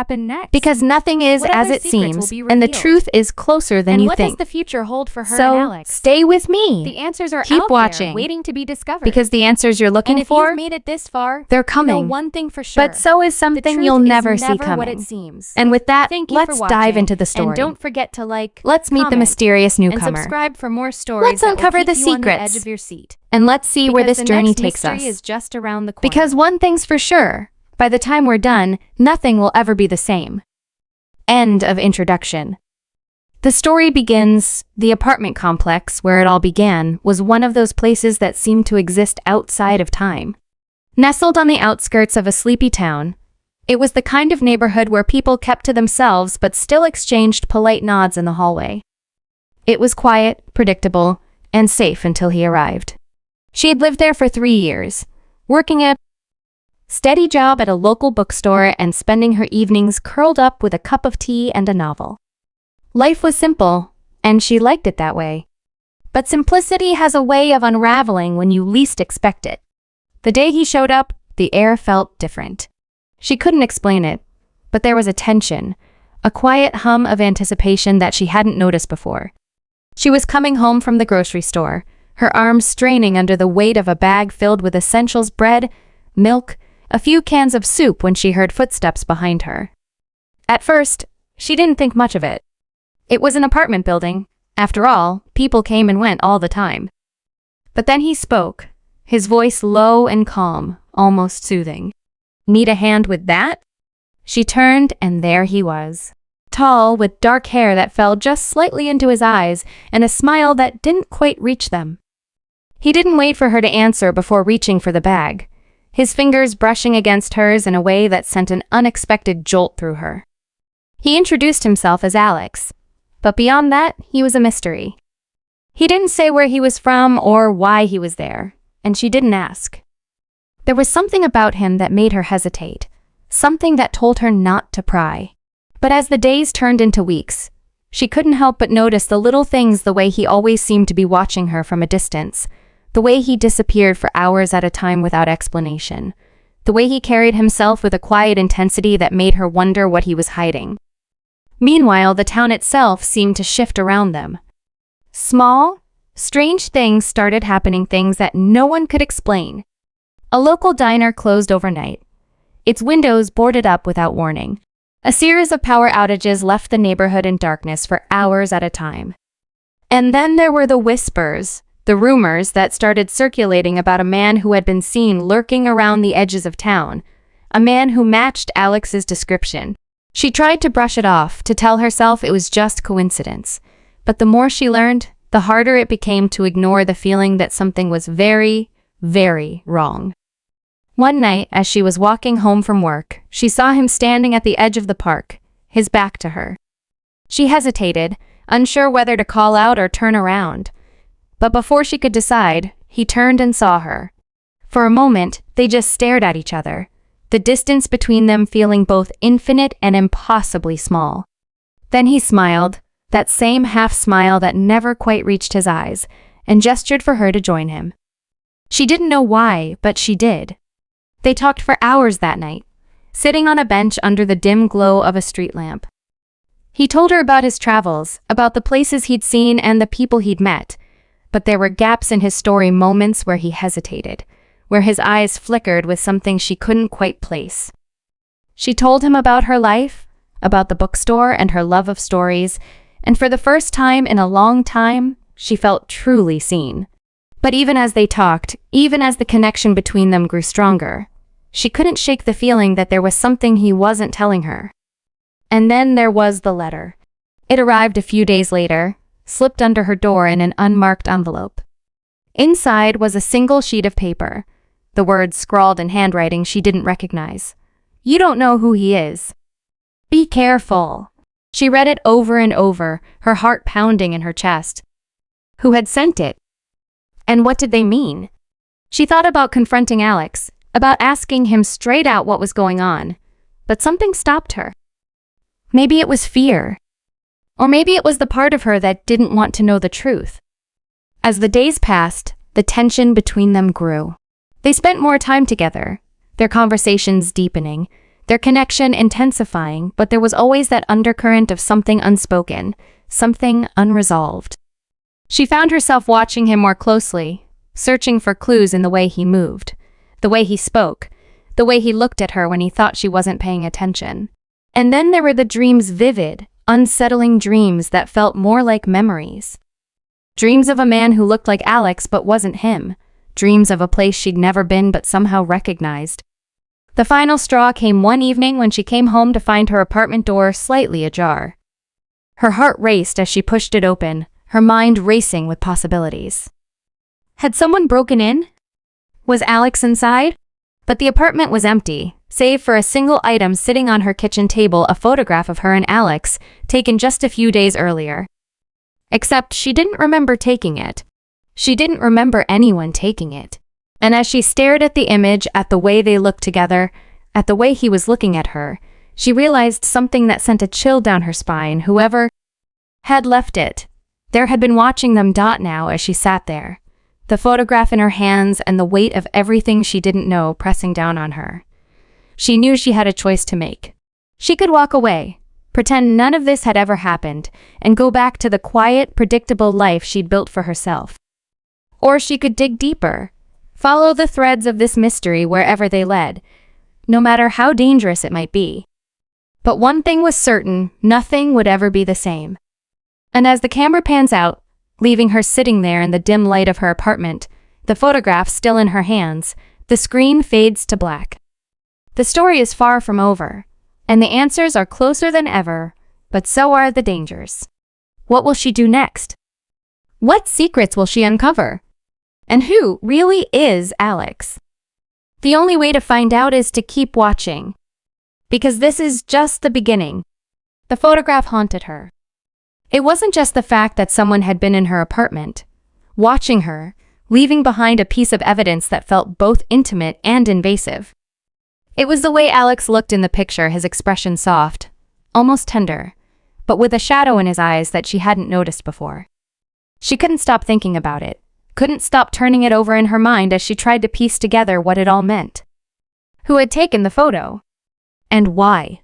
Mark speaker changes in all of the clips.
Speaker 1: happen next?
Speaker 2: Because nothing is
Speaker 1: What
Speaker 2: as
Speaker 1: other
Speaker 2: it
Speaker 1: secrets will
Speaker 2: seems,
Speaker 1: be
Speaker 2: and the
Speaker 1: revealed?
Speaker 2: truth is closer than
Speaker 1: And
Speaker 2: you
Speaker 1: what
Speaker 2: think.
Speaker 1: does the future hold for her and
Speaker 2: So,
Speaker 1: Alex?
Speaker 2: stay with me.
Speaker 1: The answers are
Speaker 2: Keep
Speaker 1: out
Speaker 2: watching.
Speaker 1: there, waiting to be discovered.
Speaker 2: Because the answers you're looking
Speaker 1: and if
Speaker 2: for,
Speaker 1: you've made it this far,
Speaker 2: they're
Speaker 1: you know
Speaker 2: coming.
Speaker 1: one thing for sure.
Speaker 2: But so is
Speaker 1: the
Speaker 2: something
Speaker 1: truth
Speaker 2: you'll
Speaker 1: is
Speaker 2: never see
Speaker 1: never
Speaker 2: coming.
Speaker 1: what it seems.
Speaker 2: And with that,
Speaker 1: Thank you
Speaker 2: let's
Speaker 1: for
Speaker 2: dive
Speaker 1: watching,
Speaker 2: into the story.
Speaker 1: And don't forget to like,
Speaker 2: Let's meet the
Speaker 1: comment,
Speaker 2: mysterious
Speaker 1: and
Speaker 2: newcomer.
Speaker 1: subscribe for more stories.
Speaker 2: Let's
Speaker 1: that will
Speaker 2: uncover
Speaker 1: keep
Speaker 2: the
Speaker 1: you on the
Speaker 2: secrets.
Speaker 1: edge of your seat.
Speaker 2: And let's see where
Speaker 1: Because
Speaker 2: this
Speaker 1: the
Speaker 2: journey
Speaker 1: next
Speaker 2: takes
Speaker 1: mystery
Speaker 2: us.
Speaker 1: is just around the corner.
Speaker 2: Because one thing's for sure, by the time we're done, nothing will ever be the same. End of introduction. The story begins. The apartment complex where it all began was one of those places that seemed to exist outside of time. Nestled on the outskirts of a sleepy town, It was the kind of neighborhood where people kept to themselves but still exchanged polite nods in the hallway. It was quiet, predictable, and safe until he arrived. She had lived there for 3 years, working a steady job at a local bookstore and spending her evenings curled up with a cup of tea and a novel. Life was simple, and she liked it that way. But simplicity has a way of unraveling when you least expect it. The day he showed up, the air felt different. She couldn't explain it, but there was a tension, a quiet hum of anticipation that she hadn't noticed before. She was coming home from the grocery store, her arms straining under the weight of a bag filled with essentials: bread, milk, a few cans of soup, when she heard footsteps behind her. At first, she didn't think much of it. It was an apartment building. After all, people came and went all the time. But then he spoke, his voice low and calm, almost soothing. "Need a hand with that?" She turned, and there he was. Tall, with dark hair that fell just slightly into his eyes, and a smile that didn't quite reach them. He didn't wait for her to answer before reaching for the bag, his fingers brushing against hers in a way that sent an unexpected jolt through her. He introduced himself as Alex, but beyond that, he was a mystery. He didn't say where he was from or why he was there, and she didn't ask. There was something about him that made her hesitate, something that told her not to pry. But as the days turned into weeks, she couldn't help but notice the little things: the way he always seemed to be watching her from a distance, the way he disappeared for hours at a time without explanation, the way he carried himself with a quiet intensity that made her wonder what he was hiding. Meanwhile, the town itself seemed to shift around them. Small, strange things started happening, things that no one could explain. A local diner closed overnight, its windows boarded up without warning. A series of power outages left the neighborhood in darkness for hours at a time. And then there were the whispers, the rumors that started circulating about a man who had been seen lurking around the edges of town, a man who matched Alex's description. She tried to brush it off, to tell herself it was just coincidence. But the more she learned, the harder it became to ignore the feeling that something was very, very wrong. One night, as she was walking home from work, she saw him standing at the edge of the park, his back to her. She hesitated, unsure whether to call out or turn around. But before she could decide, he turned and saw her. For a moment, they just stared at each other, the distance between them feeling both infinite and impossibly small. Then he smiled, that same half-smile that never quite reached his eyes, and gestured for her to join him. She didn't know why, but she did. They talked for hours that night, sitting on a bench under the dim glow of a street lamp. He told her about his travels, about the places he'd seen and the people he'd met, but there were gaps in his story, moments where he hesitated, where his eyes flickered with something she couldn't quite place. She told him about her life, about the bookstore and her love of stories, and for the first time in a long time, she felt truly seen. But even as they talked, even as the connection between them grew stronger, she couldn't shake the feeling that there was something he wasn't telling her. And then there was the letter. It arrived a few days later, slipped under her door in an unmarked envelope. Inside was a single sheet of paper, the words scrawled in handwriting she didn't recognize. "You don't know who he is. Be careful." She read it over and over, her heart pounding in her chest. Who had sent it? And what did they mean? She thought about confronting Alex, about asking him straight out what was going on, but something stopped her. Maybe it was fear. Or maybe it was the part of her that didn't want to know the truth. As the days passed, the tension between them grew. They spent more time together, their conversations deepening, their connection intensifying, but there was always that undercurrent of something unspoken, something unresolved. She found herself watching him more closely, searching for clues in the way he moved, the way he spoke, the way he looked at her when he thought she wasn't paying attention. And then there were the dreams, vivid, unsettling dreams that felt more like memories. Dreams of a man who looked like Alex but wasn't him. Dreams of a place she'd never been but somehow recognized. The final straw came one evening when she came home to find her apartment door slightly ajar. Her heart raced as she pushed it open, her mind racing with possibilities. Had someone broken in? Was Alex inside? But the apartment was empty, save for a single item sitting on her kitchen table, a photograph of her and Alex, taken just a few days earlier. Except she didn't remember taking it. She didn't remember anyone taking it. And as she stared at the image, at the way they looked together, at the way he was looking at her, she realized something that sent a chill down her spine. Whoever had left it, there had been watching them now as she sat there, the photograph in her hands and the weight of everything she didn't know pressing down on her. She knew she had a choice to make. She could walk away, pretend none of this had ever happened, and go back to the quiet, predictable life she'd built for herself. Or she could dig deeper, follow the threads of this mystery wherever they led, no matter how dangerous it might be. But one thing was certain, nothing would ever be the same. And as the camera pans out, leaving her sitting there in the dim light of her apartment, the photograph still in her hands, the screen fades to black. The story is far from over, and the answers are closer than ever, but so are the dangers. What will she do next? What secrets will she uncover? And who really is Alex? The only way to find out is to keep watching. Because this is just the beginning. The photograph haunted her. It wasn't just the fact that someone had been in her apartment, watching her, leaving behind a piece of evidence that felt both intimate and invasive. It was the way Alex looked in the picture, his expression soft, almost tender, but with a shadow in his eyes that she hadn't noticed before. She couldn't stop thinking about it, couldn't stop turning it over in her mind as she tried to piece together what it all meant. Who had taken the photo? And why?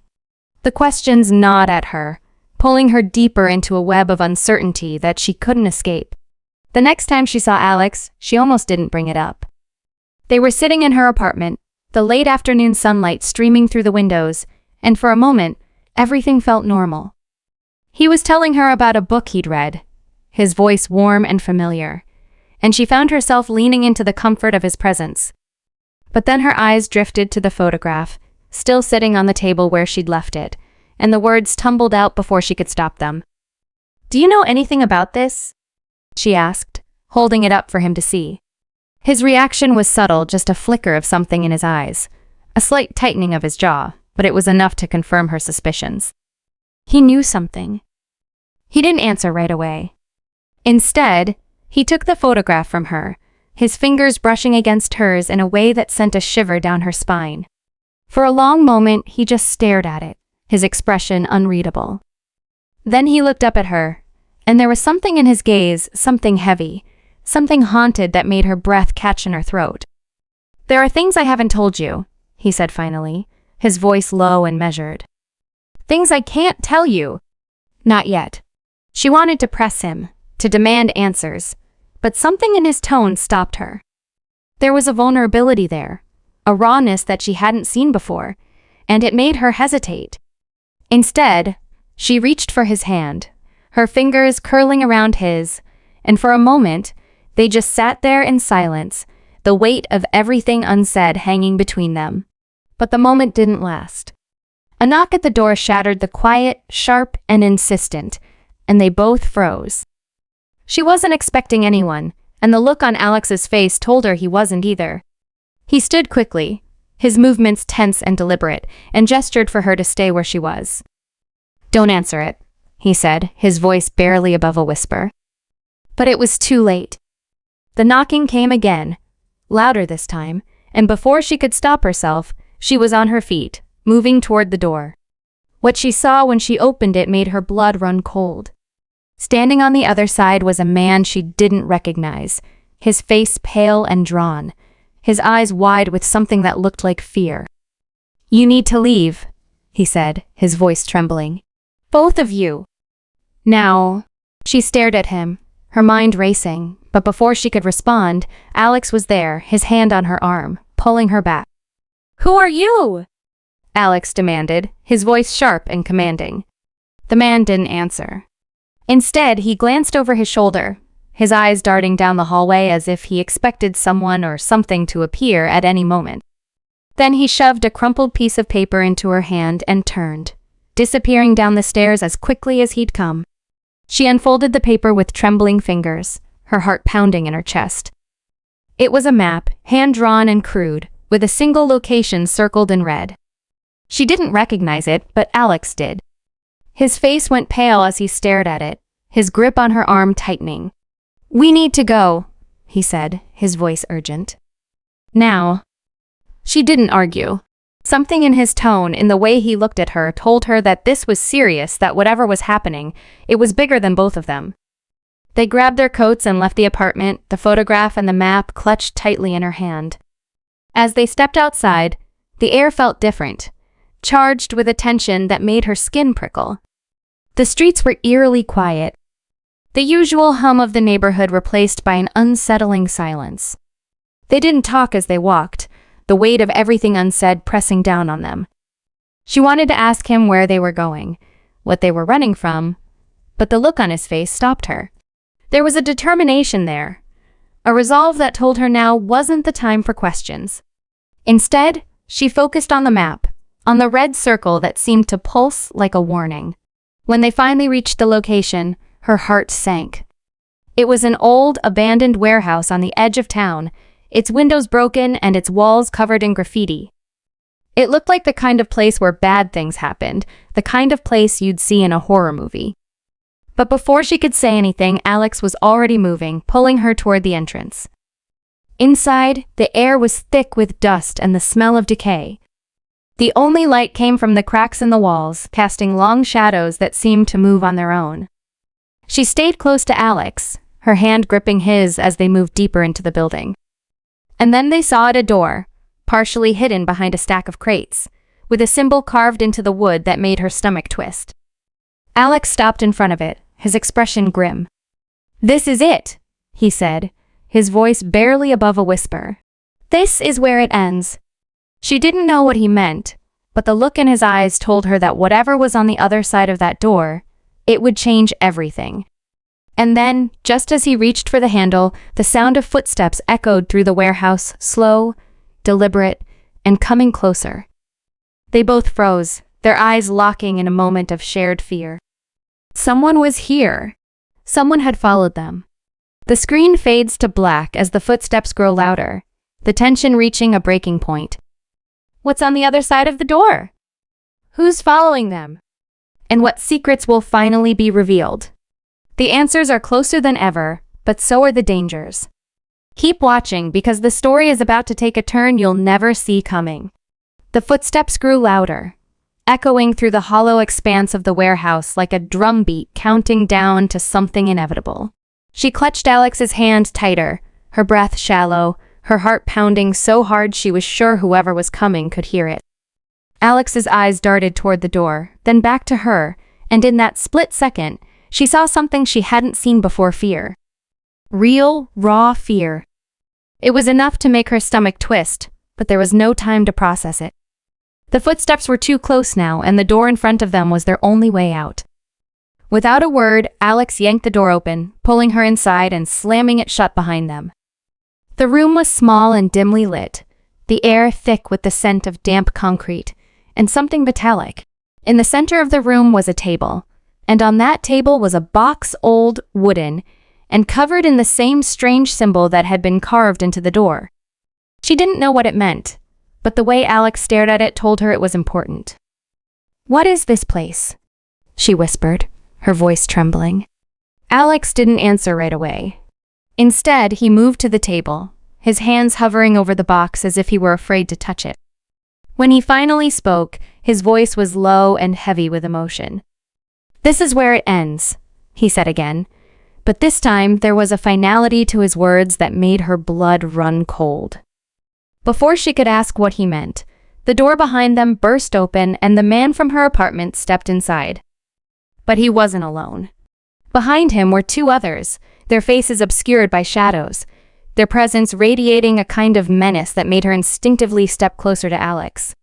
Speaker 2: The questions gnawed at her, pulling her deeper into a web of uncertainty that she couldn't escape. The next time she saw Alex, she almost didn't bring it up. They were sitting in her apartment, the late afternoon sunlight streaming through the windows, and for a moment, everything felt normal. He was telling her about a book he'd read, his voice warm and familiar, and she found herself leaning into the comfort of his presence. But then her eyes drifted to the photograph, still sitting on the table where she'd left it, and the words tumbled out before she could stop them. "Do you know anything about this?" she asked, holding it up for him to see. His reaction was subtle, just a flicker of something in his eyes, a slight tightening of his jaw, but it was enough to confirm her suspicions. He knew something. He didn't answer right away. Instead, he took the photograph from her, his fingers brushing against hers in a way that sent a shiver down her spine. For a long moment, he just stared at it, his expression unreadable. Then he looked up at her, and there was something in his gaze, something heavy, something haunted that made her breath catch in her throat. "There are things I haven't told you," he said finally, his voice low and measured. "Things I can't tell you." Not yet. She wanted to press him, to demand answers, but something in his tone stopped her. There was a vulnerability there, a rawness that she hadn't seen before, and it made her hesitate. Instead, she reached for his hand, her fingers curling around his, and for a moment, they just sat there in silence, the weight of everything unsaid hanging between them. But the moment didn't last. A knock at the door shattered the quiet, sharp, and insistent, and they both froze. She wasn't expecting anyone, and the look on Alex's face told her he wasn't either. He stood quickly, his movements tense and deliberate, and gestured for her to stay where she was. "Don't answer it," he said, his voice barely above a whisper. But it was too late. The knocking came again, louder this time, and before she could stop herself, she was on her feet, moving toward the door. What she saw when she opened it made her blood run cold. Standing on the other side was a man she didn't recognize, his face pale and drawn, his eyes wide with something that looked like fear. "You need to leave," he said, his voice trembling. "Both of you." Now, she stared at him, her mind racing, but before she could respond, Alex was there, his hand on her arm, pulling her back. "Who are you?" Alex demanded, his voice sharp and commanding. The man didn't answer. Instead, he glanced over his shoulder, his eyes darting down the hallway as if he expected someone or something to appear at any moment. Then he shoved a crumpled piece of paper into her hand and turned, disappearing down the stairs as quickly as he'd come. She unfolded the paper with trembling fingers, her heart pounding in her chest. It was a map, hand-drawn and crude, with a single location circled in red. She didn't recognize it, but Alex did. His face went pale as he stared at it, his grip on her arm tightening. "We need to go," he said, his voice urgent. "Now." She didn't argue. Something in his tone, in the way he looked at her, told her that this was serious, that whatever was happening, it was bigger than both of them. They grabbed their coats and left the apartment, the photograph and the map clutched tightly in her hand. As they stepped outside, the air felt different, charged with a tension that made her skin prickle. The streets were eerily quiet, the usual hum of the neighborhood replaced by an unsettling silence. They didn't talk as they walked, the weight of everything unsaid pressing down on them. She wanted to ask him where they were going, what they were running from, but the look on his face stopped her. There was a determination there, a resolve that told her now wasn't the time for questions. Instead, she focused on the map, on the red circle that seemed to pulse like a warning. When they finally reached the location, her heart sank. It was an old, abandoned warehouse on the edge of town, its windows broken and its walls covered in graffiti. It looked like the kind of place where bad things happened, the kind of place you'd see in a horror movie. But before she could say anything, Alex was already moving, pulling her toward the entrance. Inside, the air was thick with dust and the smell of decay. The only light came from the cracks in the walls, casting long shadows that seemed to move on their own. She stayed close to Alex, her hand gripping his as they moved deeper into the building. And then they saw a door, partially hidden behind a stack of crates, with a symbol carved into the wood that made her stomach twist. Alex stopped in front of it, his expression grim. "This is it," he said, his voice barely above a whisper. "This is where it ends." She didn't know what he meant, but the look in his eyes told her that whatever was on the other side of that door, it would change everything. And then, just as he reached for the handle, the sound of footsteps echoed through the warehouse, slow, deliberate, and coming closer. They both froze, their eyes locking in a moment of shared fear. Someone was here. Someone had followed them. The screen fades to black as the footsteps grow louder, the tension reaching a breaking point. What's on the other side of the door? Who's following them? And what secrets will finally be revealed? The answers are closer than ever, but so are the dangers. Keep watching because the story is about to take a turn you'll never see coming. The footsteps grew louder, echoing through the hollow expanse of the warehouse like a drumbeat counting down to something inevitable. She clutched Alex's hand tighter, her breath shallow, her heart pounding so hard she was sure whoever was coming could hear it. Alex's eyes darted toward the door, then back to her, and in that split second, she saw something she hadn't seen before: fear. Real, raw fear. It was enough to make her stomach twist, but there was no time to process it. The footsteps were too close now, and the door in front of them was their only way out. Without a word, Alex yanked the door open, pulling her inside and slamming it shut behind them. The room was small and dimly lit, the air thick with the scent of damp concrete, and something metallic. In the center of the room was a table, and on that table was a box, old, wooden, and covered in the same strange symbol that had been carved into the door. She didn't know what it meant, but the way Alex stared at it told her it was important. "What is this place?" she whispered, her voice trembling. Alex didn't answer right away. Instead, he moved to the table, his hands hovering over the box as if he were afraid to touch it. When he finally spoke, his voice was low and heavy with emotion. "This is where it ends," he said again, but this time there was a finality to his words that made her blood run cold. Before she could ask what he meant, the door behind them burst open and the man from her apartment stepped inside. But he wasn't alone. Behind him were two others, their faces obscured by shadows, their presence radiating a kind of menace that made her instinctively step closer to Alex.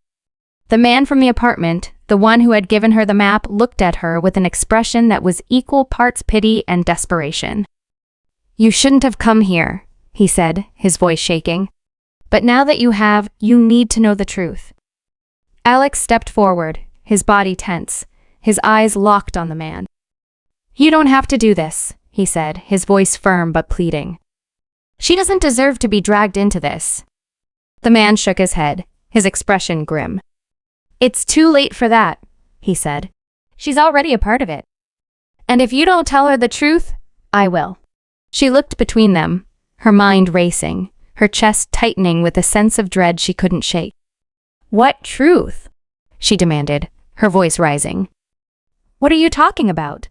Speaker 2: The man from the apartment, the one who had given her the map, looked at her with an expression that was equal parts pity and desperation. "You shouldn't have come here," he said, his voice shaking. "But now that you have, you need to know the truth." Alex stepped forward, his body tense, his eyes locked on the man. "You don't have to do this," he said, his voice firm but pleading. "She doesn't deserve to be dragged into this." The man shook his head, his expression grim. "It's too late for that," he said. "She's already a part of it. And if you don't tell her the truth, I will." She looked between them, her mind racing, her chest tightening with a sense of dread she couldn't shake. "What truth?" she demanded, her voice rising. "What are you talking about?"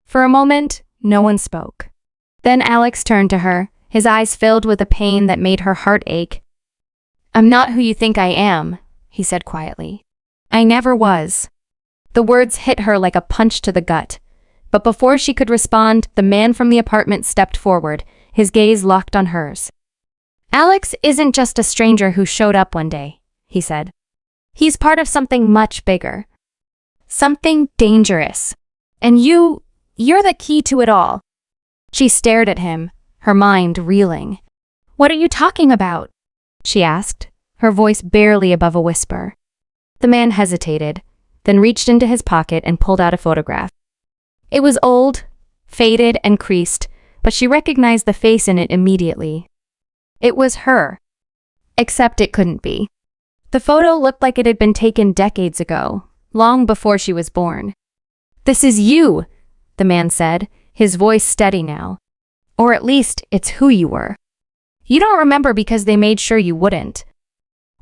Speaker 2: For a moment, no one spoke. Then Alex turned to her, his eyes filled with a pain that made her heart ache. "I'm not who you think I am," he said quietly. "I never was." The words hit her like a punch to the gut. But before she could respond, the man from the apartment stepped forward, his gaze locked on hers. "Alex isn't just a stranger who showed up one day," he said. "He's part of something much bigger. Something dangerous. And you're the key to it all." She stared at him, her mind reeling. "What are you talking about?" she asked, her voice barely above a whisper. The man hesitated, then reached into his pocket and pulled out a photograph. It was old, faded, and creased, but she recognized the face in it immediately. It was her. Except it couldn't be. The photo looked like it had been taken decades ago, long before she was born. "This is you," the man said, his voice steady now. "Or at least, it's who you were. You don't remember because they made sure you wouldn't.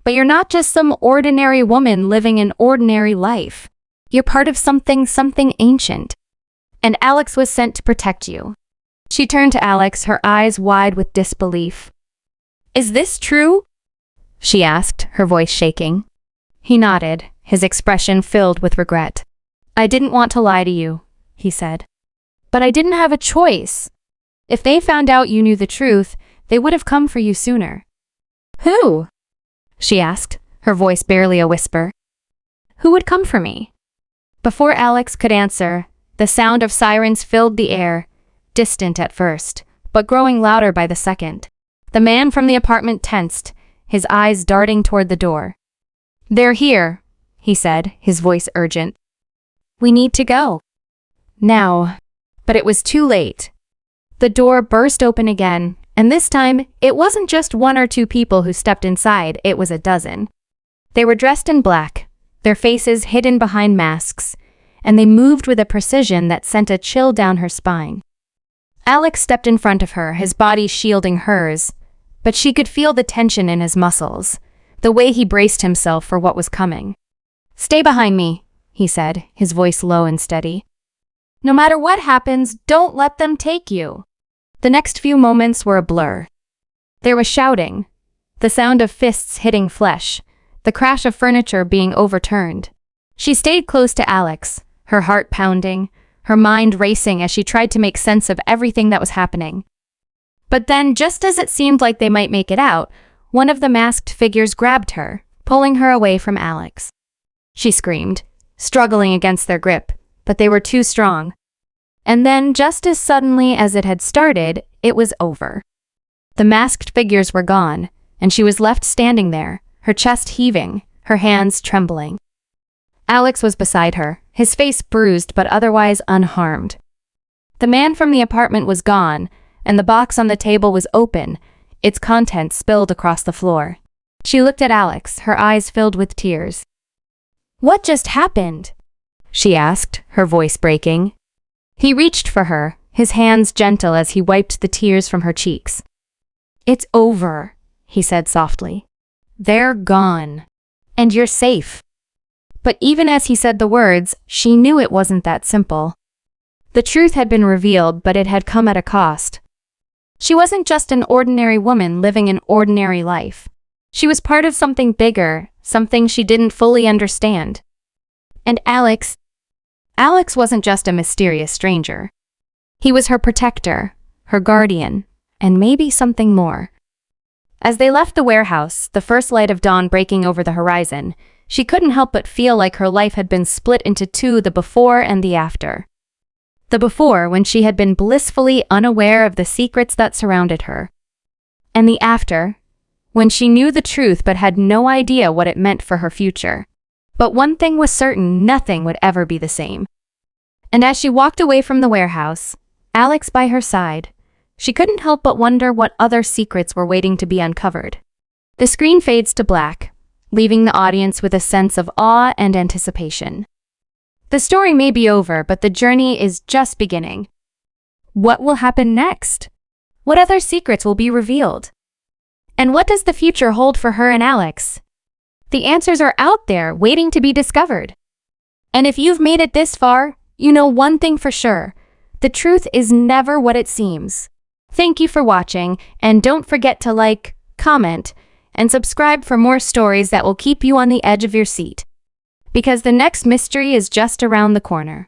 Speaker 2: But you're not just some ordinary woman living an ordinary life. You're part of something ancient. And Alex was sent to protect you." She turned to Alex, her eyes wide with disbelief. "Is this true?" she asked, her voice shaking. He nodded, his expression filled with regret. "I didn't want to lie to you," he said. "But I didn't have a choice. If they found out you knew the truth, they would have come for you sooner." "Who?" she asked, her voice barely a whisper. "Who would come for me?" Before Alex could answer, the sound of sirens filled the air, distant at first, but growing louder by the second. The man from the apartment tensed, his eyes darting toward the door. "They're here," he said, his voice urgent. "We need to go. Now." But it was too late. The door burst open again, and this time, it wasn't just one or two people who stepped inside, it was a dozen. They were dressed in black, their faces hidden behind masks, and they moved with a precision that sent a chill down her spine. Alex stepped in front of her, his body shielding hers, but she could feel the tension in his muscles, the way he braced himself for what was coming. "Stay behind me," he said, his voice low and steady. "No matter what happens, don't let them take you." The next few moments were a blur. There was shouting, the sound of fists hitting flesh, the crash of furniture being overturned. She stayed close to Alex, her heart pounding, her mind racing as she tried to make sense of everything that was happening. But then, just as it seemed like they might make it out, one of the masked figures grabbed her, pulling her away from Alex. She screamed, struggling against their grip, but they were too strong. And then, just as suddenly as it had started, it was over. The masked figures were gone, and she was left standing there, her chest heaving, her hands trembling. Alex was beside her, his face bruised but otherwise unharmed. The man from the apartment was gone, and the box on the table was open, its contents spilled across the floor. She looked at Alex, her eyes filled with tears. "What just happened?" she asked, her voice breaking. He reached for her, his hands gentle as he wiped the tears from her cheeks. "It's over," he said softly. "They're gone. And you're safe." But even as he said the words, she knew it wasn't that simple. The truth had been revealed, but it had come at a cost. She wasn't just an ordinary woman living an ordinary life. She was part of something bigger, something she didn't fully understand. And Alex wasn't just a mysterious stranger. He was her protector, her guardian, and maybe something more. As they left the warehouse, the first light of dawn breaking over the horizon, she couldn't help but feel like her life had been split into two, the before and the after. The before, when she had been blissfully unaware of the secrets that surrounded her. And the after, when she knew the truth but had no idea what it meant for her future. But one thing was certain, nothing would ever be the same. And as she walked away from the warehouse, Alex by her side, she couldn't help but wonder what other secrets were waiting to be uncovered. The screen fades to black, leaving the audience with a sense of awe and anticipation. The story may be over, but the journey is just beginning. What will happen next? What other secrets will be revealed? And what does the future hold for her and Alex? The answers are out there waiting to be discovered. And if you've made it this far, you know one thing for sure. The truth is never what it seems. Thank you for watching, and don't forget to like, comment, and subscribe for more stories that will keep you on the edge of your seat. Because the next mystery is just around the corner.